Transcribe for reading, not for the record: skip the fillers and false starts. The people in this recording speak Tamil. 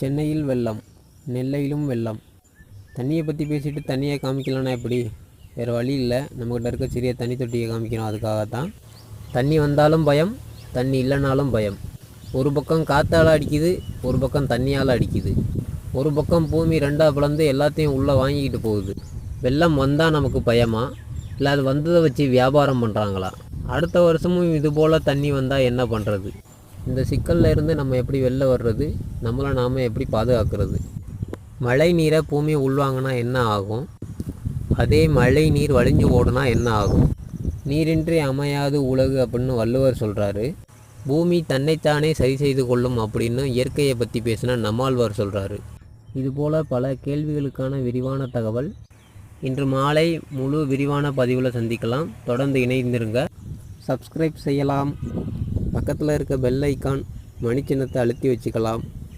சென்னையில் வெள்ளம், நெல்லையிலும் வெள்ளம். தண்ணியை பற்றி பேசிட்டு தண்ணியை காமிக்கலன்னா எப்படி? வேறு வழி இல்லை, நம்மக்கிட்ட இருக்க சிறிய தண்ணி தொட்டியை காமிக்கணும். அதுக்காகத்தான். தண்ணி வந்தாலும் பயம், தண்ணி இல்லைனாலும் பயம். ஒரு பக்கம் காற்றால் அடிக்குது, ஒரு பக்கம் தண்ணியால் அடிக்குது. ஒரு பக்கம் பூமி ரெண்டாக பிளந்து எல்லாத்தையும் உள்ளே வாங்கிக்கிட்டு போகுது. வெள்ளம் வந்தால் நமக்கு பயமா, இல்லை அது வந்ததை வச்சு வியாபாரம் பண்ணுறாங்களா? அடுத்த வருஷமும் இதுபோல் தண்ணி வந்தால் என்ன பண்ணுறது? இந்த சிக்கலில் இருந்து நம்ம எப்படி வெளில வர்றது? நம்மளை நாம் எப்படி பாதுகாக்கிறது? மழை நீரை பூமி உள்வாங்கினா என்ன ஆகும்? அதே மழை நீர் வழிஞ்சு ஓடுனா என்ன ஆகும்? நீரின்றி அமையாது உலகு அப்படின்னு வள்ளுவர் சொல்கிறாரு. பூமி தன்னைத்தானே சரி செய்து கொள்ளும் அப்படின்னு இயற்கையை பற்றி பேசின நம்மாழ்வார் சொல்கிறாரு. இதுபோல் பல கேள்விகளுக்கான விரிவான தகவல் இன்று மாலை முழு விரிவான பதிவில் சந்திக்கலாம். தொடர்ந்து இணைந்திருங்க. சப்ஸ்கிரைப் செய்யலாம். பக்கத்தில் இருக்க பெல் ஐக்கான் மணி சின்னத்தை அழுத்தி வச்சுக்கலாம்.